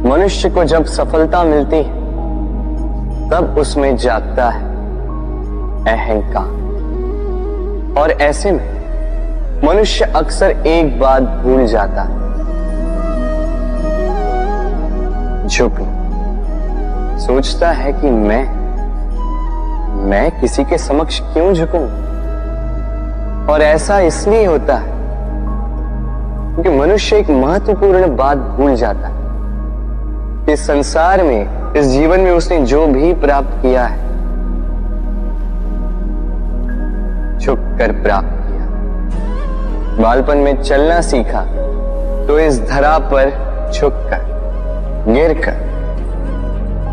मनुष्य को जब सफलता मिलती है तब उसमें जागता है अहंकार, और ऐसे में मनुष्य अक्सर एक बात भूल जाता है, झुकना। सोचता है कि मैं किसी के समक्ष क्यों झुकूं? और ऐसा इसलिए होता है क्योंकि मनुष्य एक महत्वपूर्ण बात भूल जाता है कि संसार में, इस जीवन में उसने जो भी प्राप्त किया है झुककर प्राप्त किया। बालपन में चलना सीखा तो इस धरा पर झुककर, गिरकर।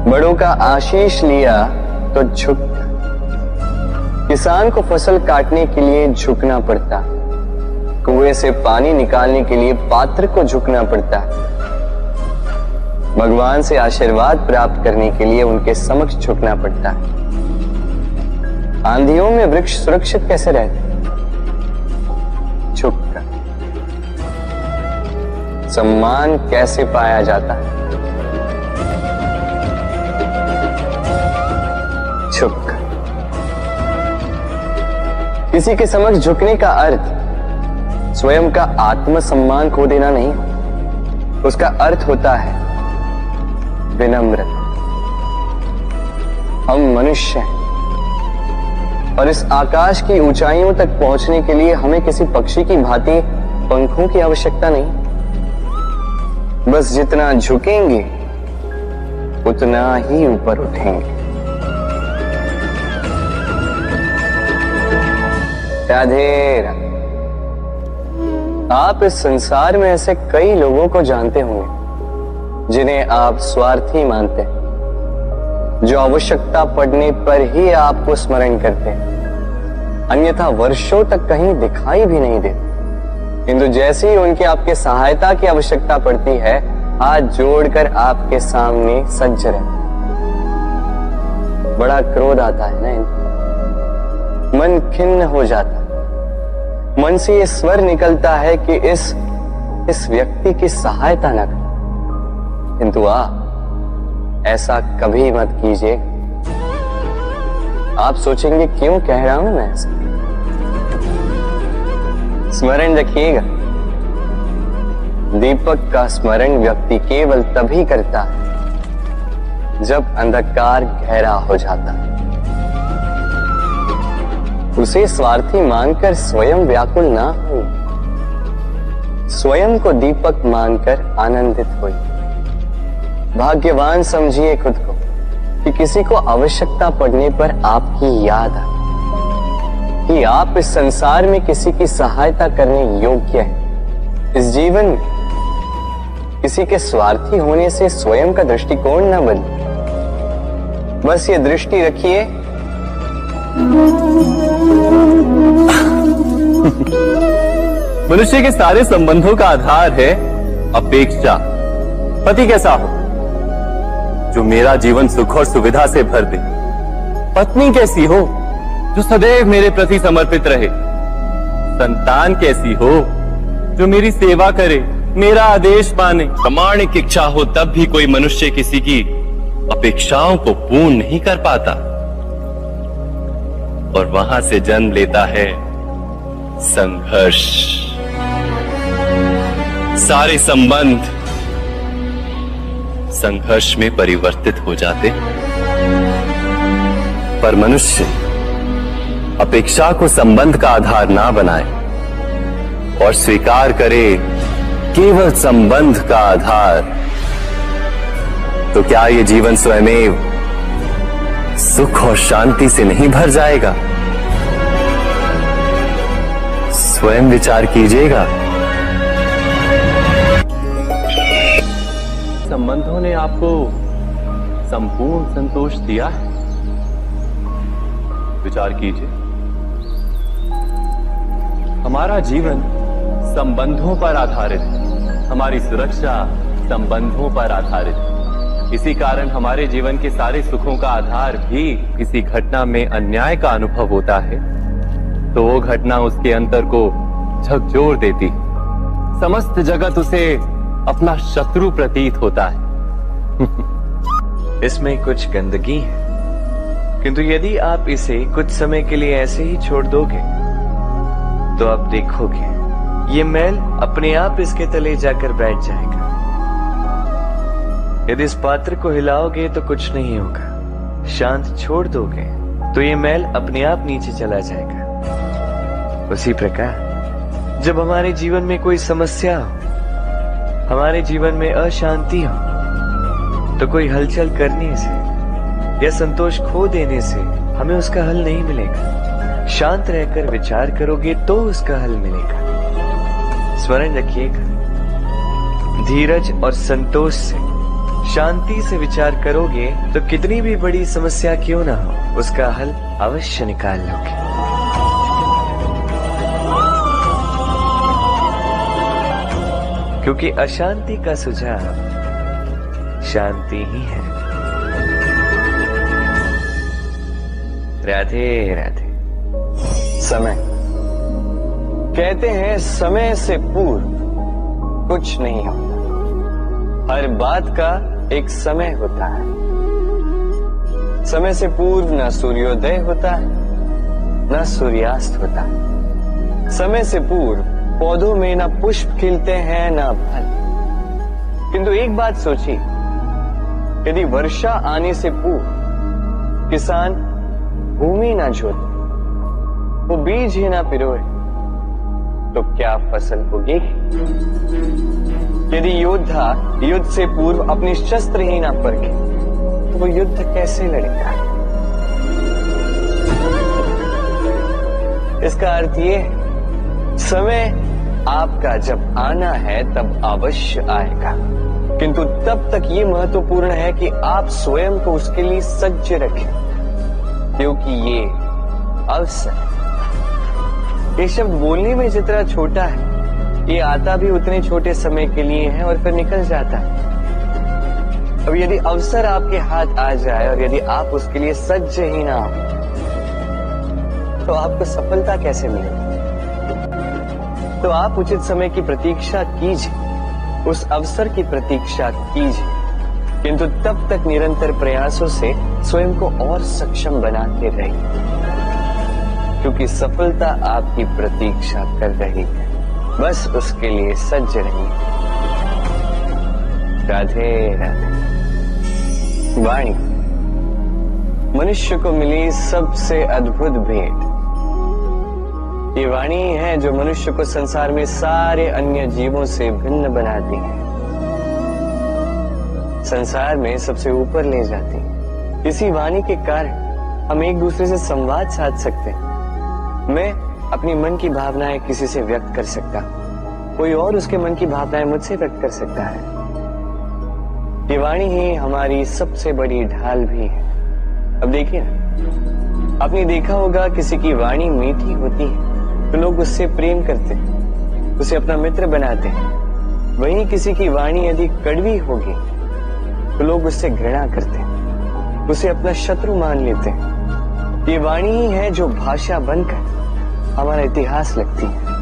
बड़ों का आशीष लिया तो झुककर। किसान को फसल काटने के लिए झुकना पड़ता, कुएं से पानी निकालने के लिए पात्र को झुकना पड़ता, भगवान से आशीर्वाद प्राप्त करने के लिए उनके समक्ष झुकना पड़ता है। आंधियों में वृक्ष सुरक्षित कैसे रहते? झुककर। सम्मान कैसे पाया जाता है? झुककर। किसी के समक्ष झुकने का अर्थ स्वयं का आत्मसम्मान खो देना नहीं, उसका अर्थ होता है विनम्रता। हम मनुष्य हैं और इस आकाश की ऊंचाइयों तक पहुंचने के लिए हमें किसी पक्षी की भांति पंखों की आवश्यकता नहीं। बस जितना झुकेंगे उतना ही ऊपर उठेंगे। राधे राधे। आप इस संसार में ऐसे कई लोगों को जानते होंगे जिन्हें आप स्वार्थी मानते हैं, जो आवश्यकता पड़ने पर ही आपको स्मरण करते हैं, अन्यथा वर्षों तक कहीं दिखाई भी नहीं देते, किंतु जैसे ही उनकी आपके सहायता की आवश्यकता पड़ती है, हाथ जोड़कर आपके सामने सज्ज रहते। बड़ा क्रोध आता है ना, मन खिन्न हो जाता है। मन से ये स्वर निकलता है कि इस व्यक्ति की सहायता न करें, किंतु ऐसा कभी मत कीजिए। आप सोचेंगे क्यों कह रहा हूं मैं ऐसा? स्मरण रखिएगा, दीपक का स्मरण व्यक्ति केवल तभी करता है जब अंधकार गहरा हो जाता है। उसे स्वार्थी मानकर स्वयं व्याकुल ना हो, स्वयं को दीपक मानकर आनंदित होइए। भाग्यवान समझिए खुद को कि किसी को आवश्यकता पड़ने पर आपकी याद आए कि आप इस संसार में किसी की सहायता करने योग्य हैं। इस जीवन में किसी के स्वार्थी होने से स्वयं का दृष्टिकोण न बदले। बस ये दृष्टि रखिए, मनुष्य के सारे संबंधों का आधार है अपेक्षा। पति कैसा हो जो मेरा जीवन सुख और सुविधा से भर दे? पत्नी कैसी हो जो सदैव मेरे प्रति समर्पित रहे? संतान कैसी हो जो मेरी सेवा करे, मेरा आदेश माने? प्रामाणिक इच्छा हो तब भी कोई मनुष्य किसी की अपेक्षाओं को पूर्ण नहीं कर पाता, और वहां से जन्म लेता है संघर्ष। सारे संबंध संघर्ष में परिवर्तित हो जाते, पर मनुष्य अपेक्षा को संबंध का आधार ना बनाए और स्वीकार करे केवल संबंध का आधार, तो क्या ये जीवन स्वयमेव सुख और शांति से नहीं भर जाएगा? स्वयं विचार कीजिएगा। संबंधों ने आपको संपूर्ण संतोष दिया है? विचार कीजिए। हमारा जीवन संबंधों पर आधारित है, हमारी सुरक्षा संबंधों पर आधारित है। इसी कारण हमारे जीवन के सारे सुखों का आधार भी किसी घटना में अन्याय का अनुभव होता है तो वो घटना उसके अंतर को झकझोर देती है। समस्त जगत उसे अपना शत्रु प्रतीत होता है, इसमें कुछ गंदगी है, किंतु यदि आप इसे कुछ समय के लिए ऐसे ही छोड़ दोगे तो आप देखोगे ये मैल अपने आप इसके तले जाकर बैठ जाएगा। यदि इस पात्र को हिलाओगे तो कुछ नहीं होगा, शांत छोड़ दोगे तो ये मैल अपने आप नीचे चला जाएगा। उसी प्रकार जब हमारे जीवन में कोई समस्या हो, हमारे जीवन में अशांति हो, तो कोई हलचल करने से या संतोष खो देने से हमें उसका हल नहीं मिलेगा। शांत रहकर विचार करोगे तो उसका हल मिलेगा। स्मरण रखिएगा, धीरज और संतोष से, शांति से विचार करोगे तो कितनी भी बड़ी समस्या क्यों ना हो, उसका हल अवश्य निकाल लोगे। क्योंकि अशांति का सुझाव शांति ही है। राधे राधे। समय, कहते हैं समय से पूर्व कुछ नहीं होता। हर बात का एक समय होता है। समय से पूर्व न सूर्योदय होता है, न सूर्यास्त होता है। समय से पूर्व पौधों में न पुष्प खिलते हैं न फल। किंतु एक बात सोचिए, यदि वर्षा आने से पूर्व किसान भूमि ना जोते, वो बीज ही ना पिरोए, तो क्या फसल होगी? यदि योद्धा युद्ध से पूर्व अपने शस्त्र ही ना परखे, तो वो युद्ध कैसे लड़ेगा? इसका अर्थ ये है, समय आपका जब आना है तब अवश्य आएगा, किंतु तब तक ये महत्वपूर्ण है कि आप स्वयं को उसके लिए सज्ज रखें, क्योंकि ये अवसर, ये शब्द बोलने में जितना छोटा है, ये आता भी उतने छोटे समय के लिए है और फिर निकल जाता है। अब यदि अवसर आपके हाथ आ जाए और यदि आप उसके लिए सज्ज ही ना हो, तो आपको सफलता कैसे मिलेगी? तो आप उचित समय की प्रतीक्षा कीजिए, उस अवसर की प्रतीक्षा कीजिए, किंतु तब तक निरंतर प्रयासों से स्वयं को और सक्षम बनाते रहिए, क्योंकि सफलता आपकी प्रतीक्षा कर रही है। बस उसके लिए सज्ज रहिए। राधे राधे। वाणी मनुष्य को मिली सबसे अद्भुत भेंट। ये वाणी है जो मनुष्य को संसार में सारे अन्य जीवों से भिन्न बनाती है, संसार में सबसे ऊपर ले जाती है। इसी वाणी के कारण हम एक दूसरे से संवाद साध सकते हैं। मैं अपनी मन की भावनाएं किसी से व्यक्त कर सकता हूं, कोई और उसके मन की भावनाएं मुझसे व्यक्त कर सकता है। ये वाणी ही हमारी सबसे बड़ी ढाल भी है। अब देखिए ना, आपने देखा होगा किसी की वाणी मीठी होती है तो लोग उससे प्रेम करते हैं, उसे अपना मित्र बनाते हैं। वहीं किसी की वाणी यदि कड़वी होगी तो लोग उससे घृणा करते हैं, उसे अपना शत्रु मान लेते हैं। ये वाणी ही है जो भाषा बनकर हमारा इतिहास लिखती है।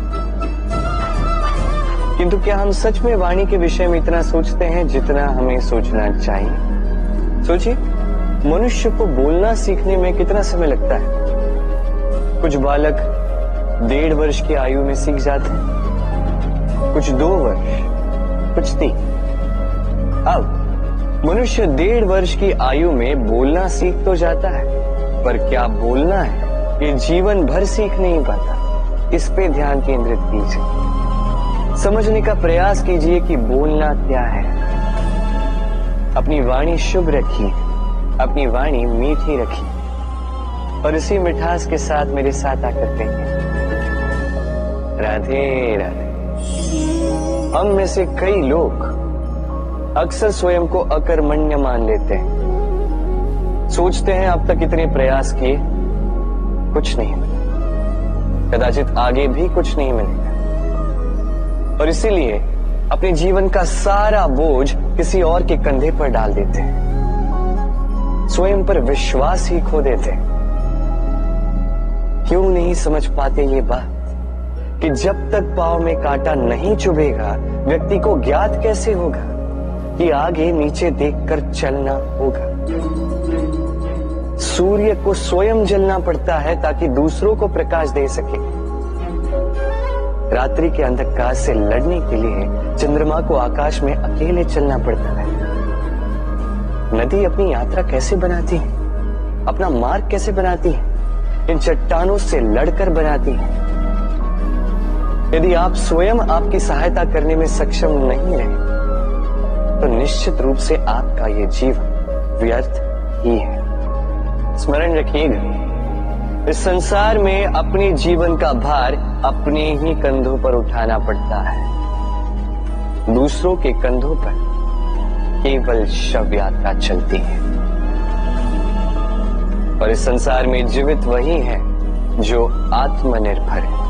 किंतु क्या हम सच में वाणी के विषय में इतना सोचते हैं जितना हमें सोचना चाहिए? सोचिए, मनुष्य को बोलना सीखने में कितना समय लगता है। कुछ बालक 1.5 वर्ष की आयु में सीख जाते हैं, कुछ 2 वर्ष, कुछ 3। अब मनुष्य 1.5 वर्ष की आयु में बोलना सीख तो जाता है, पर क्या बोलना है ये जीवन भर सीख नहीं पाता। इस पे ध्यान केंद्रित कीजिए, समझने का प्रयास कीजिए कि बोलना क्या है। अपनी वाणी शुभ रखिए, अपनी वाणी मीठी रखिए, और इसी मिठास के साथ मेरे साथ आकर कहिए, राधे राधे। हम में से कई लोग अक्सर स्वयं को अकर्मण्य मान लेते हैं, सोचते हैं अब तक इतने प्रयास किए, कुछ नहीं मिला, कदाचित आगे भी कुछ नहीं मिलेगा, और इसीलिए अपने जीवन का सारा बोझ किसी और के कंधे पर डाल देते हैं, स्वयं पर विश्वास ही खो देते हैं। क्यों नहीं समझ पाते ये बात कि जब तक पांव में कांटा नहीं चुभेगा व्यक्ति को ज्ञात कैसे होगा कि आगे नीचे देखकर चलना होगा। सूर्य को स्वयं जलना पड़ता है ताकि दूसरों को प्रकाश दे सके। रात्रि के अंधकार से लड़ने के लिए चंद्रमा को आकाश में अकेले चलना पड़ता है। नदी अपनी यात्रा कैसे बनाती है, अपना मार्ग कैसे बनाती है? इन चट्टानों से लड़कर बनाती है। यदि आप स्वयं आपकी सहायता करने में सक्षम नहीं रहे तो निश्चित रूप से आपका यह जीवन व्यर्थ ही है। स्मरण रखिएगा, इस संसार में अपने जीवन का भार अपने ही कंधों पर उठाना पड़ता है। दूसरों के कंधों पर केवल शव यात्रा चलती है। और इस संसार में जीवित वही है जो आत्मनिर्भर है।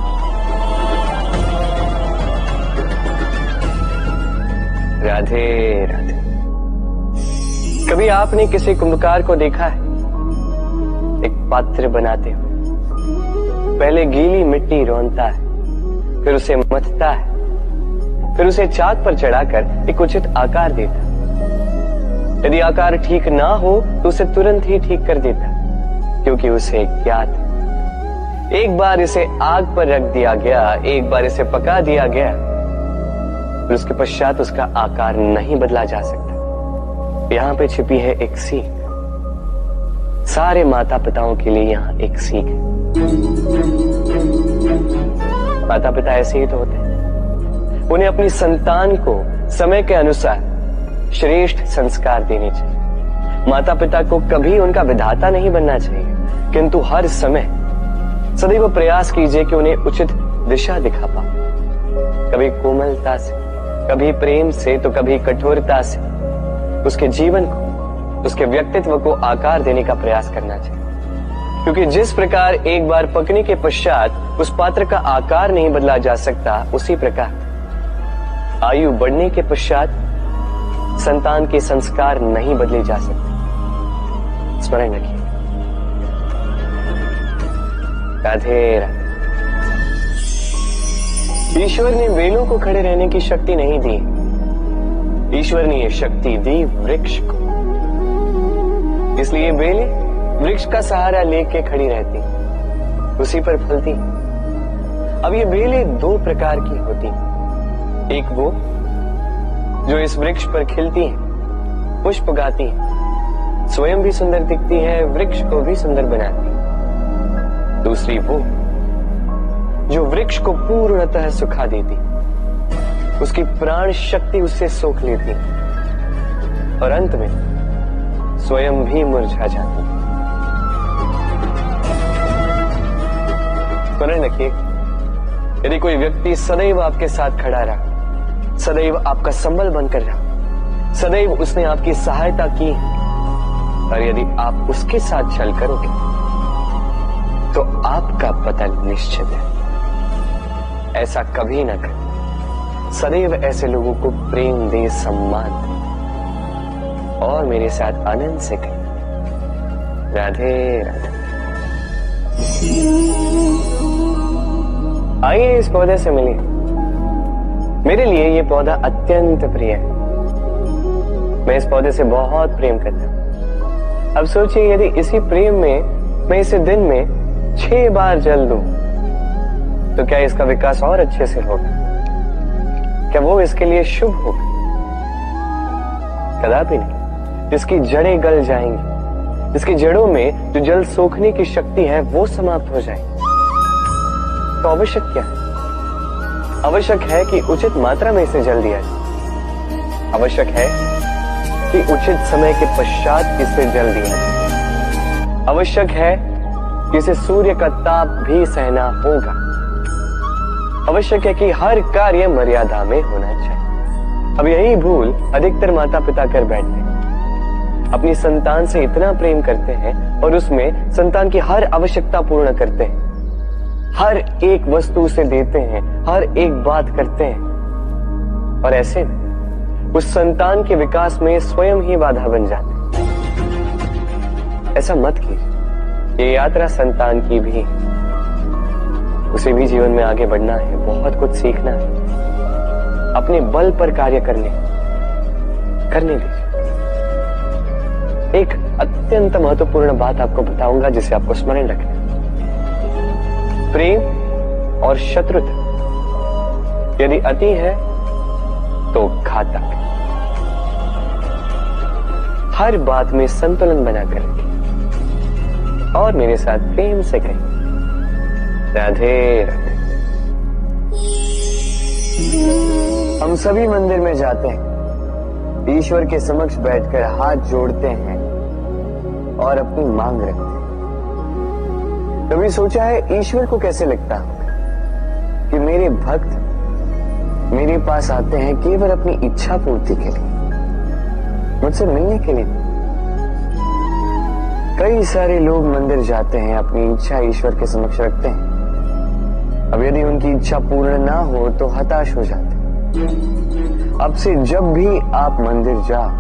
राधे राधे। कभी आपने किसी कुम्भकार को देखा है? एक पात्र बनाते हुए पहले गीली मिट्टी रौंदता है, फिर उसे मथता है, फिर उसे चाक पर चढ़ाकर एक उचित आकार देता है। यदि आकार ठीक ना हो तो उसे तुरंत ही ठीक कर देता है, क्योंकि उसे ज्ञात है। एक बार इसे आग पर रख दिया गया, एक बार इसे पका दिया गया, फिर उसके पश्चात उसका आकार नहीं बदला जा सकता। यहां पे छिपी है एक सीख। सारे माता पिताओं के लिए यहां एक सीख है। माता पिता ऐसे ही तो होते हैं। उन्हें अपनी संतान को समय के अनुसार श्रेष्ठ संस्कार देने चाहिए। माता पिता को कभी उनका विधाता नहीं बनना चाहिए, किंतु हर समय सदैव प्रयास कीजिए कि उन्हें उचित दिशा दिखा पाओ। कभी कोमलता से, कभी प्रेम से, तो कभी कठोरता से उसके जीवन को, उसके व्यक्तित्व को आकार देने का प्रयास करना चाहिए। क्योंकि जिस प्रकार एक बार पकने के पश्चात उस पात्र का आकार नहीं बदला जा सकता, उसी प्रकार आयु बढ़ने के पश्चात संतान के संस्कार नहीं बदले जा सकते। स्मरण रखिए। राधे राधे। ईश्वर ने बेलों को खड़े रहने की शक्ति नहीं दी, ईश्वर ने यह शक्ति दी वृक्ष को। इसलिए बेलें वृक्ष का सहारा लेके खड़ी रहती, उसी पर फलती। अब ये बेलें दो प्रकार की होती, एक वो जो इस वृक्ष पर खिलती है, पुष्प गाती है, स्वयं भी सुंदर दिखती है, वृक्ष को भी सुंदर बनाती है। दूसरी वो जो वृक्ष को पूर्णतः सुखा देती, उसकी प्राण शक्ति उससे सोख लेती और अंत में स्वयं भी मुरझा जाती। स्मरण रखिए, यदि कोई व्यक्ति सदैव आपके साथ खड़ा रहा, सदैव आपका संबल बनकर रहा, सदैव उसने आपकी सहायता की, और यदि आप उसके साथ छल करोगे तो आपका पतन निश्चित है। ऐसा कभी न कर। सदैव ऐसे लोगों को प्रेम दे, सम्मान दे और मेरे साथ आनंद से करें। राधे राधे। आइए इस पौधे से मिलिए। मेरे लिए ये पौधा अत्यंत प्रिय है। मैं इस पौधे से बहुत प्रेम करता हूं। अब सोचिए, यदि इसी प्रेम में मैं इसे दिन में 6 बार जल दूं तो क्या इसका विकास और अच्छे से होगा? क्या वो इसके लिए शुभ होगा? कदापि नहीं। इसकी जड़ें गल जाएंगी, इसकी जड़ों में जो जल सोखने की शक्ति है वो समाप्त हो जाएगी। तो आवश्यक क्या है? आवश्यक है कि उचित मात्रा में इसे जल दिया जाए। आवश्यक है कि उचित समय के पश्चात इसे जल दिया जाए। आवश्यक है कि इसे सूर्य का ताप भी सहना होगा। आवश्यक है कि हर कार्य मर्यादा में होना चाहिए। अब यही भूल अधिकतर माता पिता कर बैठते हैं। अपनी संतान से इतना प्रेम करते हैं और उसमें संतान की हर आवश्यकता पूर्ण करते हैं, हर एक वस्तु उसे देते हैं, हर एक बात करते हैं, और ऐसे में उस संतान के विकास में स्वयं ही बाधा बन जाते हैं। ऐसा मत कीजिए। ये यात्रा संतान की भी है। उसे भी जीवन में आगे बढ़ना है, बहुत कुछ सीखना है, अपने बल पर कार्य करने, करने दीजिए। एक अत्यंत महत्वपूर्ण बात आपको बताऊंगा जिसे आपको स्मरण रखना है। प्रेम और शत्रुता यदि अति है तो घातक। हर बात में संतुलन बनाकर रखें और मेरे साथ प्रेम से कहें, राधे राधे। हम सभी मंदिर में जाते हैं, ईश्वर के समक्ष बैठकर हाथ जोड़ते हैं और अपनी मांग रखते हैं। कभी सोचा है ईश्वर को कैसे लगता होगा कि मेरे भक्त मेरे पास आते हैं केवल अपनी इच्छा पूर्ति के लिए, मुझसे मिलने के लिए। कई सारे लोग मंदिर जाते हैं, अपनी इच्छा ईश्वर के समक्ष रखते हैं। अब यदि उनकी इच्छा पूर्ण ना हो तो हताश हो जाते हैं। अब से जब भी आप मंदिर जाओ,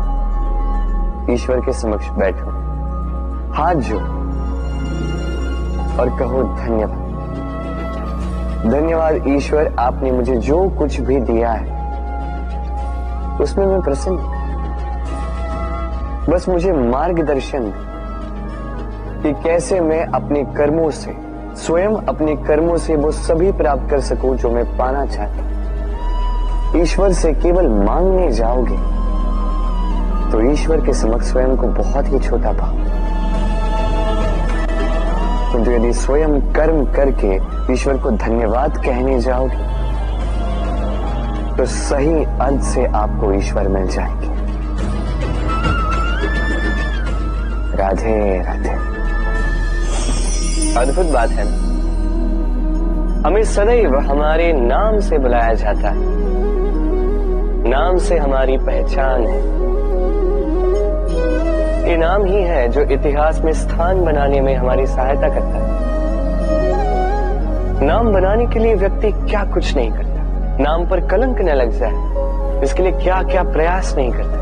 ईश्वर के समक्ष बैठो, हाथ जोड़ो और कहो धन्यवाद। धन्यवाद ईश्वर, आपने मुझे जो कुछ भी दिया है उसमें मैं प्रसन्न हूं। बस मुझे मार्गदर्शन कि कैसे मैं अपने कर्मों से, स्वयं अपने कर्मों से वो सभी प्राप्त कर सकूं जो मैं पाना चाहता हूं। ईश्वर से केवल मांगने जाओगे तो ईश्वर के समक्ष स्वयं को बहुत ही छोटा पाओगे। किंतु यदि स्वयं कर्म करके ईश्वर को धन्यवाद कहने जाओगे तो सही अर्थ से आपको ईश्वर मिल जाएंगे। राधे राधे। अद्भुत बात है ना, हमें सदैव हमारे नाम से बुलाया जाता है, नाम से हमारी पहचान है। ये नाम ही है जो इतिहास में स्थान बनाने में हमारी सहायता करता है। नाम बनाने के लिए व्यक्ति क्या कुछ नहीं करता, नाम पर कलंक न लग जाए इसके लिए क्या क्या प्रयास नहीं करता।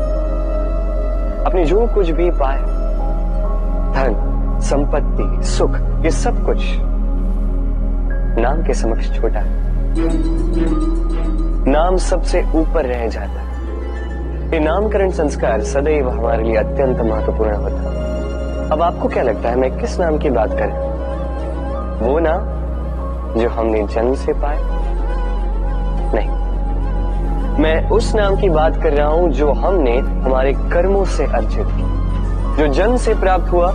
अपने जो कुछ भी पाए, धन, संपत्ति, सुख, ये सब कुछ नाम के समक्ष छोटा है। नाम सबसे ऊपर रह जाता है। ये नामकरण संस्कार सदैव हमारे लिए अत्यंत महत्वपूर्ण होता है। अब आपको क्या लगता है मैं किस नाम की बात कर रहा हूं? वो नाम जो हमने जन्म से पाया? नहीं, मैं उस नाम की बात कर रहा हूं जो हमने हमारे कर्मों से अर्जित किया। जो जन्म से प्राप्त हुआ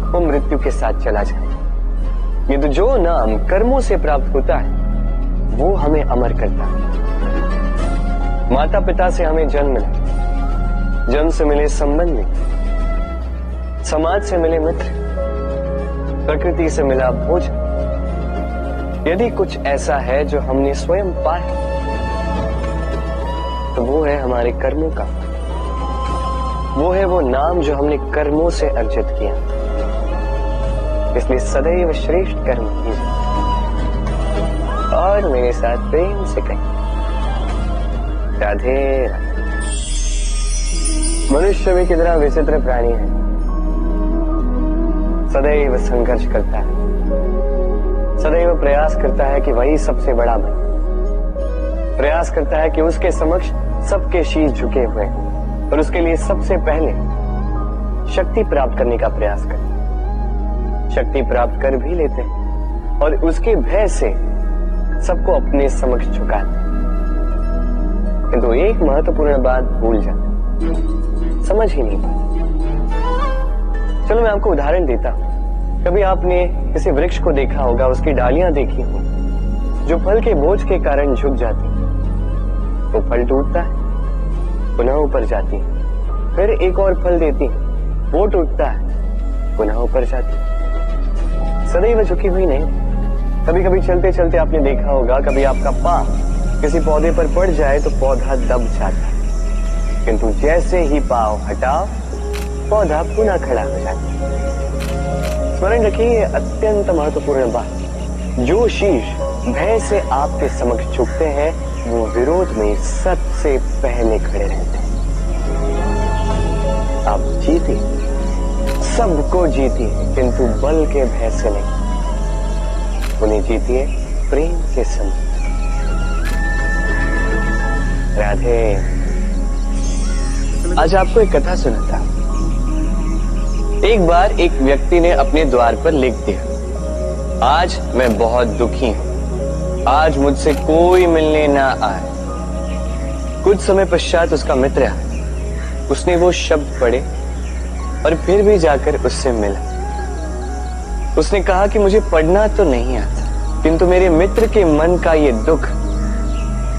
वो मृत्यु के साथ चला जाए। ये तो जो नाम कर्मों से प्राप्त होता है वो हमें अमर करता है। माता पिता से हमें जन्म मिला, जन्म से मिले संबंधी, समाज से मिले मित्र, प्रकृति से मिला भोजन। यदि कुछ ऐसा है जो हमने स्वयं पाया तो वो है हमारे कर्मों का, वो है वो नाम जो हमने कर्मों से अर्जित किया। इसलिए सदैव श्रेष्ठ कर्म कीजिए और मेरे साथ प्रेम से कहें, राधे राधे। मनुष्य भी कितना विचित्र प्राणी है, सदैव संघर्ष करता है, सदैव प्रयास करता है कि वही सबसे बड़ा बने, प्रयास करता है कि उसके समक्ष सबके शीश झुके हुए और उसके लिए सबसे पहले शक्ति प्राप्त करने का प्रयास करता है। शक्ति प्राप्त कर भी लेते हैं और उसके भय से सबको अपने समक्ष झुकाते हैं। किंतु एक महत्वपूर्ण बात भूल जाते, समझ ही नहीं पाते। चलो मैं आपको उदाहरण देता हूं। कभी आपने किसी वृक्ष को देखा होगा, उसकी डालियां देखी होंगी जो फल के बोझ के कारण झुक जाती है, तो फल टूटता है, पुनः ऊपर जाती है, फिर एक और फल देती है, वो टूटता है, पुनः ऊपर जाती है, सदैव झुकी हुई नहीं। कभी कभी चलते चलते आपने देखा होगा, कभी आपका पांव किसी पौधे पर पड़ जाए तो पौधा दब जाता है, किंतु जैसे ही पांव हटाओ पौधा पुनः खड़ा हो जाता है। स्मरण रखिए अत्यंत महत्वपूर्ण बात, जो शीश भय से आपके समक्ष झुकते हैं वो विरोध में सबसे पहले खड़े रहते हैं। आप जीते, सबको जीती है, किंतु बल के भय से नहीं, उन्हें जीतिए प्रेम के संग। राधे। आज आपको एक कथा सुनाता हूं। एक बार एक व्यक्ति ने अपने द्वार पर लिख दिया, आज मैं बहुत दुखी हूं, आज मुझसे कोई मिलने ना आए। कुछ समय पश्चात उसका मित्र आया, उसने वो शब्द पढ़े और फिर भी जाकर उससे मिला। उसने कहा कि मुझे पढ़ना तो नहीं आता, किंतु मेरे मित्र के मन का ये दुख,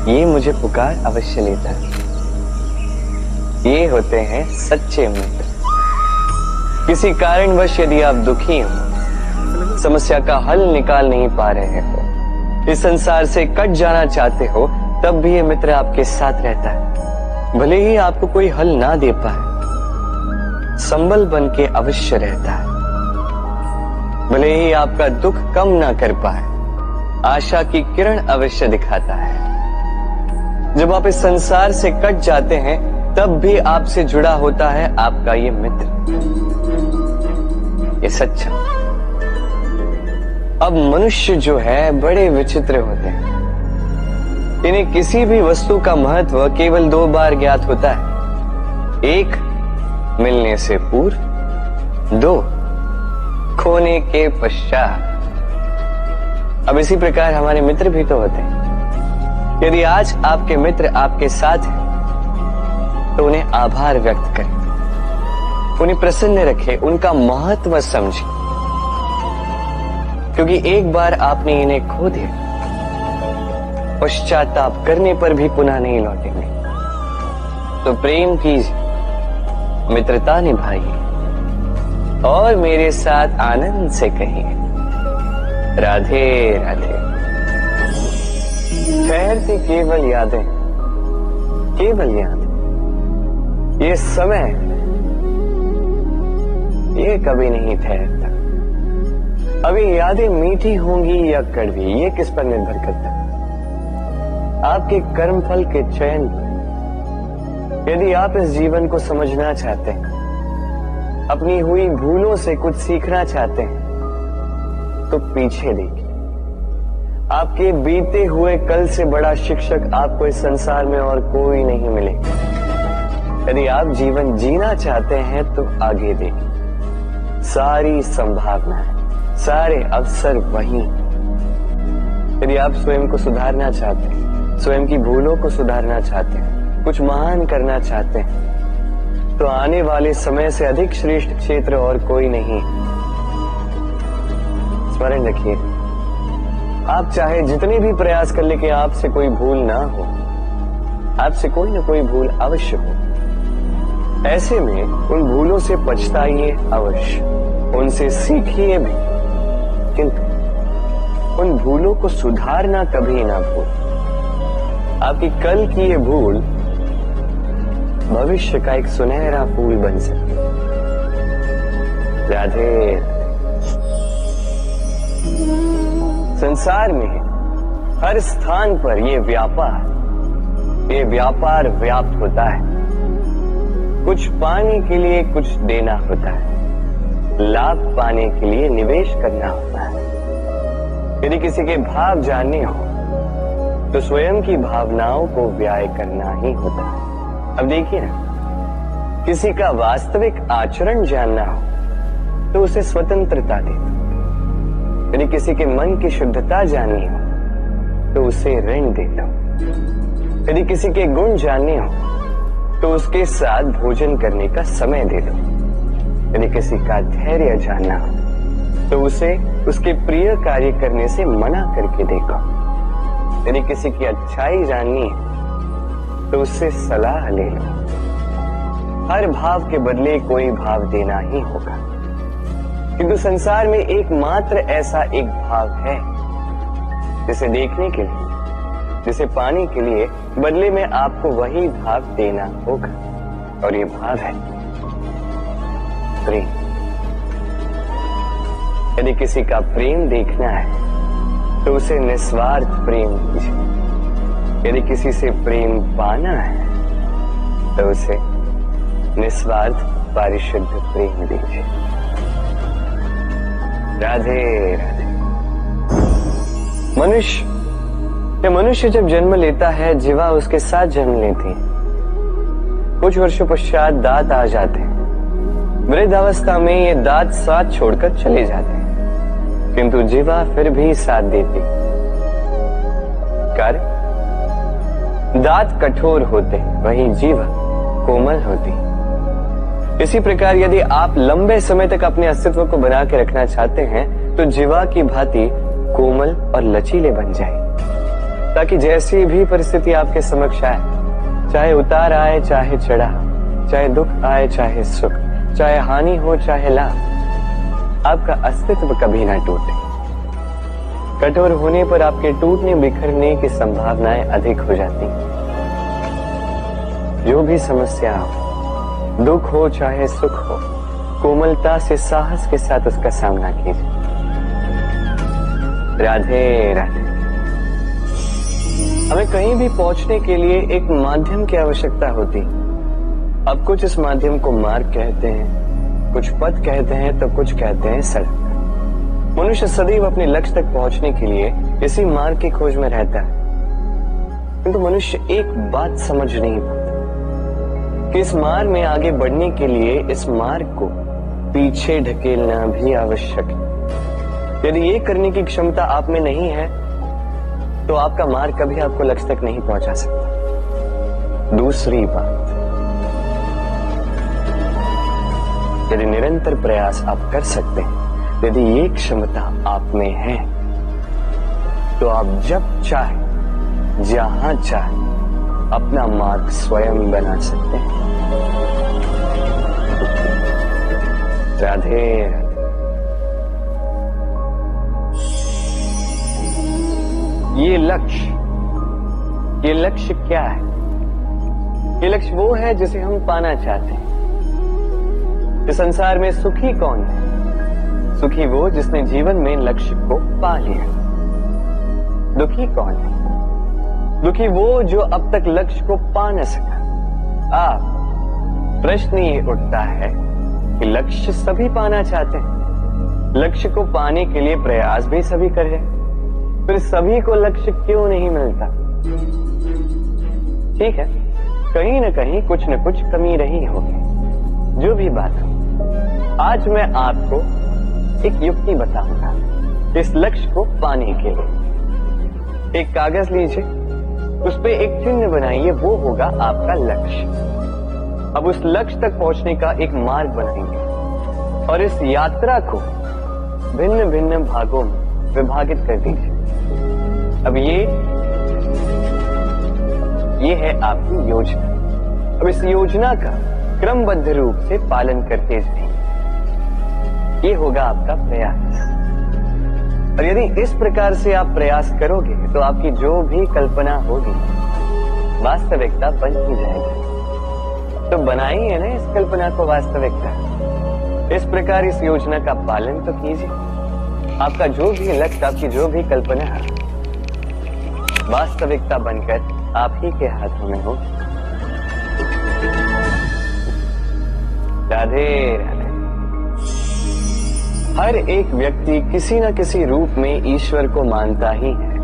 ये मुझे पुकार अवश्य लेता है। ये होते हैं सच्चे मित्र। किसी कारणवश यदि आप दुखी हो, समस्या का हल निकाल नहीं पा रहे हो, इस संसार से कट जाना चाहते हो, तब भी ये मित्र आपके साथ रहता है। भले ही आपको कोई हल ना दे पाए, संबल बन के अवश्य रहता है। भले ही आपका दुख कम ना कर पाए, आशा की किरण अवश्य दिखाता है। जब आप इस संसार से कट जाते हैं, तब भी आपसे जुड़ा होता है आपका ये मित्र, ये सच्चा। अब मनुष्य जो है बड़े विचित्र होते हैं। इन्हें किसी भी वस्तु का महत्व केवल 2 बार ज्ञात होता है। 1 मिलने से पूर्व, 2 खोने के पश्चात। अब इसी प्रकार हमारे मित्र भी तो होते हैं। यदि आज आपके मित्र आपके साथ हैं, तो उन्हें आभार व्यक्त करें, उन्हें प्रसन्न रखें, उनका महत्व समझें, क्योंकि एक बार आपने इन्हें खो दिया, पश्चाताप करने पर भी पुनः नहीं लौटेंगे। तो प्रेम कीजिए, मित्रता निभाइए और मेरे साथ आनंद से कहिए, राधे राधे। ठहरती केवल यादें, केवल यादें। ये समय, ये कभी नहीं ठहरता। अभी यादें मीठी होंगी या कड़वी, ये किस पर निर्भर करता है? आपके कर्मफल के चयन पर। यदि आप इस जीवन को समझना चाहते हैं, अपनी हुई भूलों से कुछ सीखना चाहते हैं, तो पीछे देखिए। आपके बीते हुए कल से बड़ा शिक्षक आपको इस संसार में और कोई नहीं मिलेगा। यदि आप जीवन जीना चाहते हैं, तो आगे देखिए। सारी संभावनाएं, सारे अवसर वहीं। यदि आप स्वयं को सुधारना चाहते हैं, स्वयं की भूलों को सुधारना चाहते हैं, कुछ महान करना चाहते हैं, तो आने वाले समय से अधिक श्रेष्ठ क्षेत्र और कोई नहीं। स्मरण रखिए, आप चाहे जितने भी प्रयास कर ले कि आपसे कोई भूल ना हो, आपसे कोई ना कोई भूल अवश्य हो। ऐसे में उन भूलों से पछताइए अवश्य, उनसे सीखिए भी, किंतु उन भूलों को सुधारना कभी ना भूल। आपकी कल की ये भूल भविष्य का एक सुनहरा फूल बन सकती है। राधे। संसार में हर स्थान पर ये व्यापार व्याप्त होता है। कुछ पाने के लिए कुछ देना होता है, लाभ पाने के लिए निवेश करना होता है। यदि किसी के भाव जानने हो, तो स्वयं की भावनाओं को व्याय करना ही होता है। अब देखिए ना, किसी का वास्तविक आचरण जानना हो, तो उसे स्वतंत्रता दे। यदि किसी के मन की शुद्धता जाननी हो, तो उसे ऋण देता हूं। यदि किसी के गुण जानने हो, तो उसके साथ भोजन करने का समय दे दो। यदि किसी का धैर्य जानना हो, तो उसे उसके प्रिय कार्य करने से मना करके देखो। यदि किसी की अच्छाई जाननी है, तो उससे सलाह ले लो। हर भाव के बदले कोई भाव देना ही होगा, किंतु संसार में एकमात्र ऐसा एक भाव है, जिसे देखने के लिए, जिसे पाने के लिए बदले में आपको वही भाव देना होगा, और ये भाव है प्रेम। यदि किसी का प्रेम देखना है, तो उसे निस्वार्थ प्रेम कीजिए। यदि किसी से प्रेम पाना है, तो उसे निस्वार्थ पारिशुद्ध प्रेम दीजिए। राधे राधे। मनुष्य जब जन्म लेता है, जीवा उसके साथ जन्म लेती है। कुछ वर्षों पश्चात दांत आ जाते हैं। वृद्धावस्था में ये दांत साथ छोड़कर चले जाते हैं, किंतु जीवा फिर भी साथ देती। कारण दांत कठोर होते, वहीं जीवा कोमल होती। इसी प्रकार यदि आप लंबे समय तक अपने अस्तित्व को बना के रखना चाहते हैं तो जीवा की भांति कोमल और लचीले बन जाए, ताकि जैसी भी परिस्थिति आपके समक्ष आए, चाहे उतार आए चाहे चढ़ा, चाहे दुख आए चाहे सुख, चाहे हानि हो चाहे लाभ, आपका अस्तित्व कभी ना टूटे। कठोर होने पर आपके टूटने बिखरने की संभावनाएं अधिक हो जाती। जो भी समस्या हो, दुख हो चाहे सुख हो, कोमलता से साहस के साथ उसका सामना कीजिए। राधे राधे। हमें कहीं भी पहुंचने के लिए एक माध्यम की आवश्यकता होती। अब कुछ इस माध्यम को मार्ग कहते हैं, कुछ पथ कहते हैं, तो कुछ कहते हैं सड़क। मनुष्य सदैव अपने लक्ष्य तक पहुंचने के लिए इसी मार्ग की खोज में रहता है, किंतु मनुष्य एक बात समझ नहीं पाता कि इस मार्ग में आगे बढ़ने के लिए इस मार्ग को पीछे ढकेलना भी आवश्यक है। यदि ये करने की क्षमता आप में नहीं है तो आपका मार्ग कभी आपको लक्ष्य तक नहीं पहुंचा सकता। दूसरी बात, यदि निरंतर प्रयास आप कर सकते हैं, यदि ये क्षमता आप में है, तो आप जब चाहे जहां चाहे अपना मार्ग स्वयं बना सकते हैं। राधे राधे। ये लक्ष्य क्या है? ये लक्ष्य वो है जिसे हम पाना चाहते हैं। इस संसार में सुखी कौन है? सुखी वो जिसने जीवन में लक्ष्य को पा लिया। दुखी कौन है? दुखी वो जो अब तक लक्ष्य को पा न सका। प्रश्न ये उठता है कि लक्ष्य सभी पाना चाहते हैं, लक्ष्य को पाने के लिए प्रयास भी सभी कर रहे हैं, फिर सभी को लक्ष्य क्यों नहीं मिलता? ठीक है, कहीं न कहीं कुछ न कुछ कमी रही होगी। जो भी बात हो, आज मैं आपको एक युक्ति बताऊंगा इस लक्ष्य को पाने के लिए। एक कागज लीजिए, उस पे एक चिन्ह बनाइए, वो होगा आपका लक्ष्य। अब उस लक्ष्य तक पहुंचने का एक मार्ग बनाएंगे और इस यात्रा को भिन्न भिन्न भागों में विभाजित कर दीजिए। अब ये है आपकी योजना। अब इस योजना का क्रमबद्ध रूप से पालन करते जाइए, ये होगा आपका प्रयास। और यदि इस प्रकार से आप प्रयास करोगे तो आपकी जो भी कल्पना होगी वास्तविकता बन ही जाएगी। तो बनाइए ना इस कल्पना को वास्तविकता। इस प्रकार इस योजना का पालन तो कीजिए। आपका जो भी लक्ष्य, आपकी जो भी कल्पना है, वास्तविकता बनकर आप ही के हाथों में हो। राधे राधे। हर एक व्यक्ति किसी न किसी रूप में ईश्वर को मानता ही है।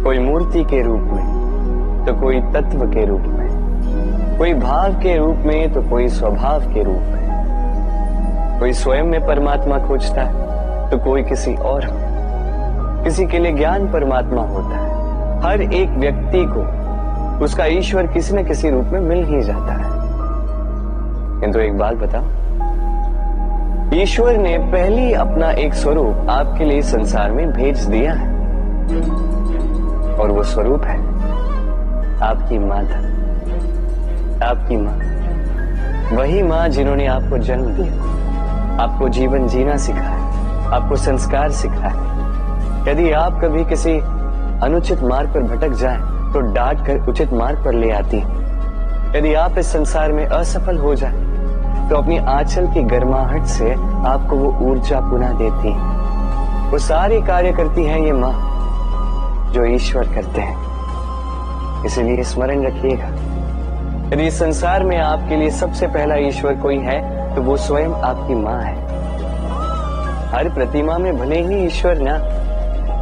कोई मूर्ति के रूप में, तो कोई तत्व के रूप में, कोई भाव के रूप में, तो कोई स्वभाव के रूप में। कोई स्वयं में परमात्मा खोजता है, तो कोई किसी और। किसी के लिए ज्ञान परमात्मा होता है। हर एक व्यक्ति को उसका ईश्वर किसी न किसी रूप में मिल ही जाता है। किंतु एक बात बताओ, ईश्वर ने पहले अपना एक स्वरूप आपके लिए संसार में भेज दिया है, और वो स्वरूप है आपकी माता, आपकी माँ। वही माँ जिन्होंने आपको जन्म दिया, आपको जीवन जीना सिखाया, आपको संस्कार सिखाया। यदि आप कभी किसी अनुचित मार्ग पर भटक जाएं, तो डांट कर उचित मार्ग पर ले आती है। यदि आप इस संसार में असफल हो जाएं, तो अपनी आंचल की गर्माहट से आपको वो ऊर्जा पुनः देती है। वो सारे कार्य करती है ये माँ जो ईश्वर करते हैं। इसलिए स्मरण रखिएगा, यदि इस संसार में आपके लिए सबसे पहला ईश्वर कोई है तो वो स्वयं आपकी माँ है। हर प्रतिमा में भले ही ईश्वर ना,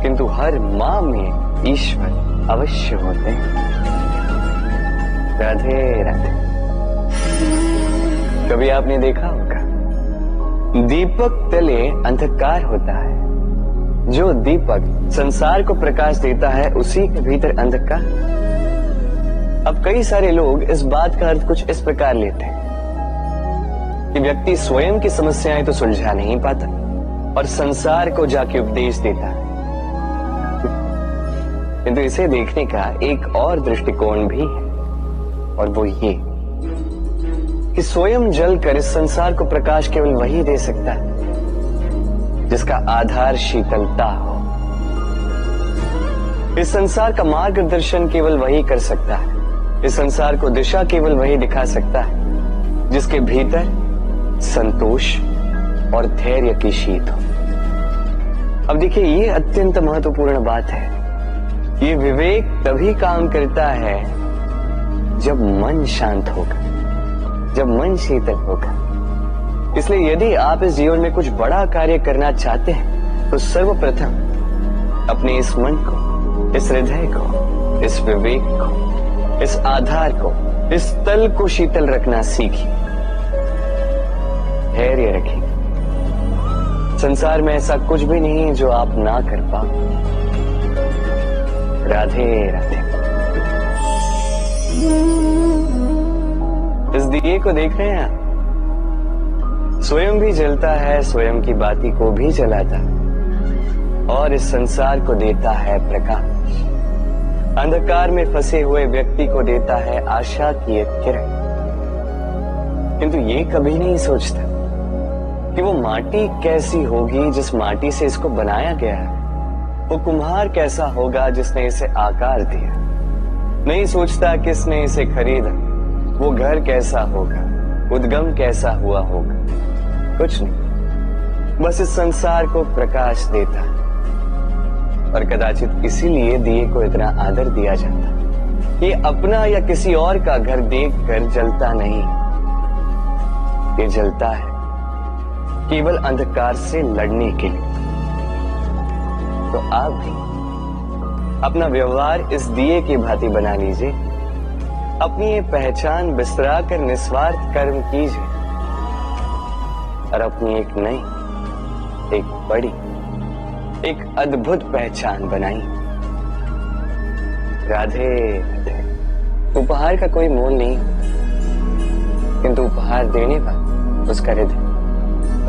किंतु हर माँ में ईश्वर अवश्य होते हैं। राधे राधे। कभी आपने देखा होगा दीपक तले अंधकार होता है, जो दीपक संसार को प्रकाश देता है उसी के भीतर अंधकार। अब कई सारे लोग इस बात का अर्थ कुछ इस प्रकार लेते हैं कि व्यक्ति स्वयं की समस्याएं तो सुलझा नहीं पाता और संसार को जाके उपदेश देता है, किंतु इसे देखने का एक और दृष्टिकोण भी है, और वो ये कि स्वयं जलकर इस संसार को प्रकाश केवल वही दे सकता है जिसका आधार शीतलता हो। इस संसार का मार्गदर्शन केवल वही कर सकता है, इस संसार को दिशा केवल वही दिखा सकता है जिसके भीतर संतोष और धैर्य की शीत हो। अब देखिए, ये अत्यंत महत्वपूर्ण बात है। ये विवेक तभी काम करता है जब मन शांत होगा, जब मन शीतल होगा। इसलिए यदि आप इस जीवन में कुछ बड़ा कार्य करना चाहते हैं तो सर्वप्रथम अपने इस मन को, इस हृदय को, इस विवेक को, इस आधार को, इस तल को शीतल रखना सीखिए, धैर्य रखिए। संसार में ऐसा कुछ भी नहीं है जो आप ना कर पाओ। राधे राधे। इस दिए को देख रहे हैं आप, स्वयं भी जलता है, स्वयं की बाती को भी जलाता है और इस संसार को देता है प्रकाश। अंधकार में फंसे हुए व्यक्ति को देता है आशा की एक किरण। किंतु ये कभी नहीं सोचता कि वो माटी कैसी होगी जिस माटी से इसको बनाया गया है, वो कुम्हार कैसा होगा जिसने इसे आकार दिया। नहीं सोचता किसने इसे खरीदा, वो घर कैसा होगा, उद्गम कैसा हुआ होगा, कुछ नहीं, बस इस संसार को प्रकाश देता है। और कदाचित इसीलिए दिए को इतना आदर दिया जाता है। ये अपना या किसी और का घर देखकर जलता नहीं, ये जलता है केवल अंधकार से लड़ने के लिए। तो आप भी अपना व्यवहार इस दिए की भांति बना लीजिए, अपनी ये पहचान बिसरा कर निस्वार्थ कर्म कीजिए और अपनी एक नई, एक बड़ी, एक अद्भुत पहचान बनाई। राधे राधे। उपहार का कोई मोल नहीं, किंतु उपहार देने पर उसका हृदय,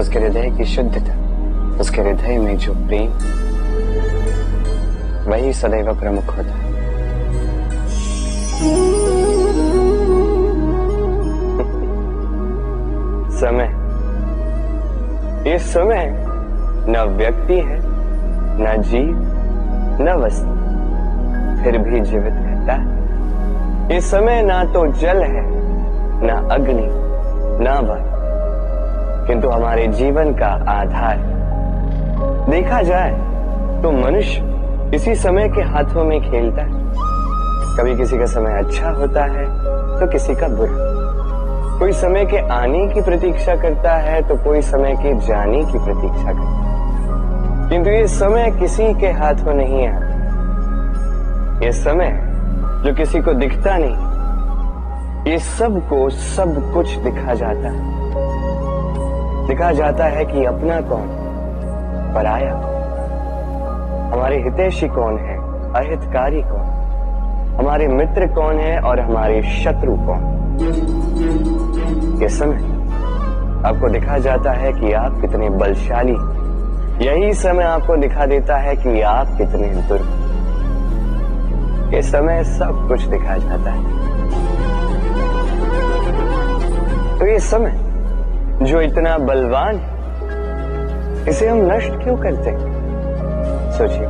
उसके हृदय की शुद्धता, उसके हृदय में जो प्रेम, वही सदैव प्रमुख होता है। समय, ये समय न व्यक्ति है, न जीव, न वस्तु, फिर भी जीवित रहता है। ये समय ना तो जल है, ना अग्नि, ना वायु, किंतु हमारे जीवन का आधार। देखा जाए तो मनुष्य इसी समय के हाथों में खेलता है। कभी किसी का समय अच्छा होता है तो किसी का बुरा, कोई समय के आने की प्रतीक्षा करता है तो कोई समय के जाने की प्रतीक्षा करता है, किंतु ये समय किसी के हाथों नहीं आता। ये समय जो किसी को दिखता नहीं, ये सबको सब कुछ दिखा जाता है। दिखा जाता है कि अपना कौन, पराया कौन, हमारे हितैषी कौन है, अहितकारी कौन, हमारे मित्र कौन है और हमारे शत्रु कौन। ये समय आपको दिखा जाता है कि आप कितने बलशाली, यही समय आपको दिखा देता है कि आप कितने दुर्बल। ये समय सब कुछ दिखा जाता है। तो ये समय जो इतना बलवान है, इसे हम नष्ट क्यों करते हैं? सोचिए,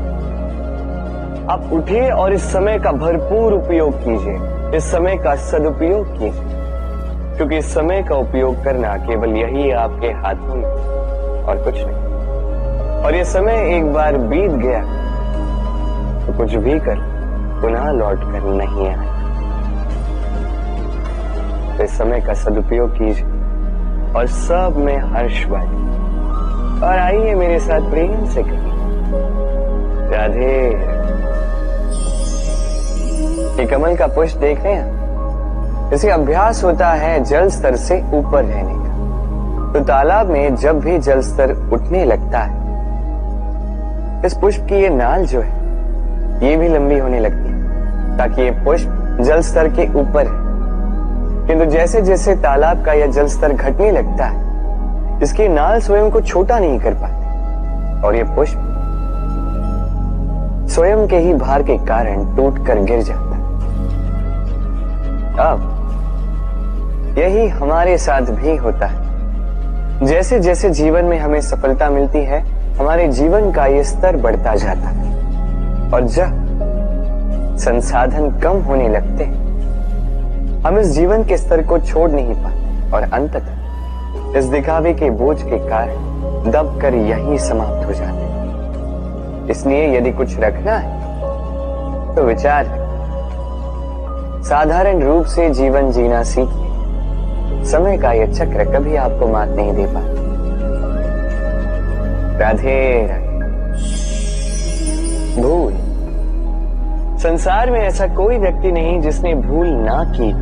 आप उठिए और इस समय का भरपूर उपयोग कीजिए, इस समय का सदुपयोग कीजिए, क्योंकि इस समय का उपयोग करना केवल यही आपके हाथों में और कुछ नहीं। और ये समय एक बार बीत गया तो कुछ भी कर पुनः लौट कर नहीं आए। तो इस समय का सदुपयोग कीजिए और सब में हर्ष बांटिए। और आइए मेरे साथ प्रेम से कहिए राधे। ये कमल का पुष्प देख रहे हैं, इसे अभ्यास होता है जल स्तर से ऊपर रहने का। तो तालाब में जब भी जल स्तर उठने लगता है, इस पुष्प की ये नाल जो है ये भी लंबी होने लगती है ताकि ये पुष्प जल स्तर के ऊपर है। किंतु जैसे जैसे तालाब का यह जल स्तर घटने लगता है, इसकी नाल स्वयं को छोटा नहीं कर पाती और ये पुष्प स्वयं के ही भार के कारण टूटकर गिर जाता है। अब यही हमारे साथ भी होता है। जैसे जैसे जीवन में हमें सफलता मिलती है, हमारे जीवन का ये स्तर बढ़ता जाता है और जब संसाधन कम होने लगते हैं, हम इस जीवन के स्तर को छोड़ नहीं पाते और अंततः इस दिखावे के बोझ के कारण दबकर यहीं समाप्त हो जाते हैं। इसलिए यदि कुछ रखना है तो विचार है, साधारण रूप से जीवन जीना सीखिए। समय का यह चक्र कभी आपको मात नहीं दे पाता। राधे राधे। भूल। संसार में ऐसा कोई व्यक्ति नहीं जिसने भूल ना की।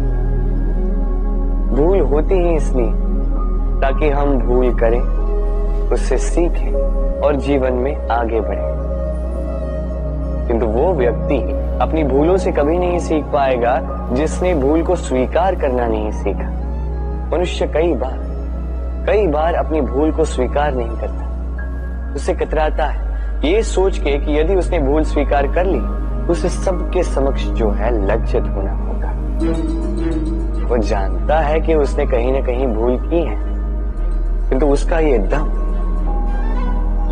भूल होती ही इसलिए ताकि हम भूल करें, उससे सीखें और जीवन में आगे बढ़ें। किंतु वो व्यक्ति अपनी भूलों से कभी नहीं सीख पाएगा जिसने भूल को स्वीकार करना नहीं सीखा। मनुष्य कई बार अपनी भूल को स्वीकार नहीं करता, उससे कतराता है ये सोच के कि यदि उसने भूल स्वीकार कर ली, उसे सबके समक्ष जो है लज्जित होना होगा। वो जानता है कि उसने कहीं न कहीं भूल की है, किंतु उसका ये दम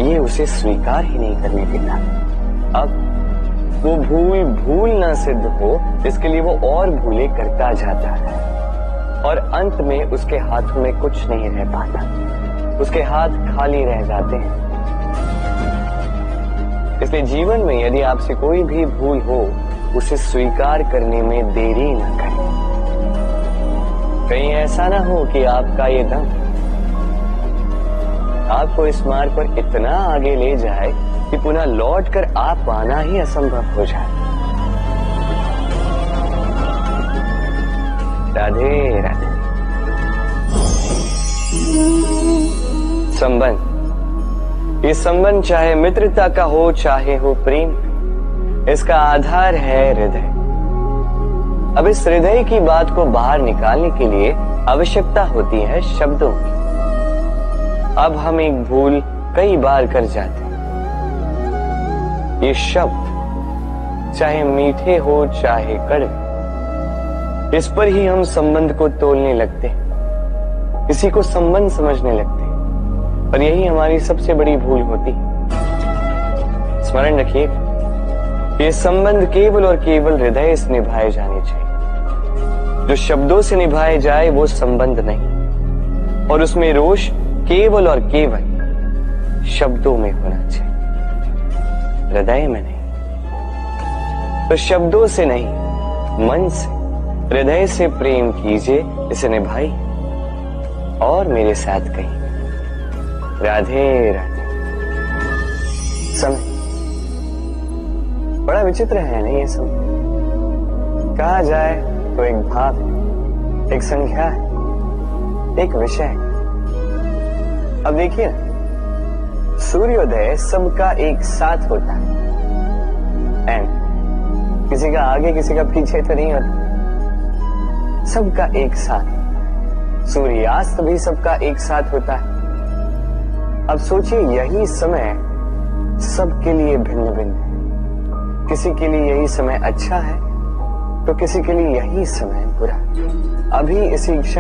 ये उसे स्वीकार ही नहीं करने देता। अब वो भूल ना सिद्ध हो, इसके लिए वो और भूलें करता जाता है और अंत में उसके हाथों में कुछ नहीं रह पाता, उसके हाथ खाली रह जाते हैं। इसलिए जीवन में यदि आपसे कोई भी भूल हो, उसे स्वीकार करने में देरी न करें। कहीं ऐसा ना हो कि आपका ये दम आपको इस मार्ग पर इतना आगे ले जाए कि पुनः लौटकर आप पाना ही असंभव हो जाए। राधे राधे। संबंध। ये संबंध चाहे मित्रता का हो चाहे हो प्रेम, इसका आधार है हृदय। अब इस हृदय की बात को बाहर निकालने के लिए आवश्यकता होती है शब्दों की। अब हम एक भूल कई बार कर जाते हैं। ये शब्द चाहे मीठे हो चाहे कड़वे, इस पर ही हम संबंध को तोलने लगते हैं, इसी को संबंध समझने लगते हैं और यही हमारी सबसे बड़ी भूल होती है। स्मरण रखिए, ये संबंध केवल और केवल हृदय से निभाए जाने चाहिए। जो शब्दों से निभाए जाए वो संबंध नहीं, और उसमें रोष केवल और केवल शब्दों में होना चाहिए, हृदय में नहीं। तो शब्दों से नहीं, मन से, हृदय से प्रेम कीजिए, इसे निभाइए और मेरे साथ कहिए राधे राधे। समय बड़ा विचित्र है नहीं ये समय। कहा जाए तो एक भाव है, एक संख्या है, एक विषय है। अब देखिए ना, सूर्योदय सबका एक साथ होता है, एंड किसी का आगे किसी का पीछे तो नहीं होता, सबका एक साथ। सूर्यास्त भी सबका एक साथ होता है। अब सोचिए, यही समय सबके लिए भिन्न भिन्न है। किसी के लिए यही समय अच्छा है तो किसी के लिए यही समय बुरा। अभी इसी क्षण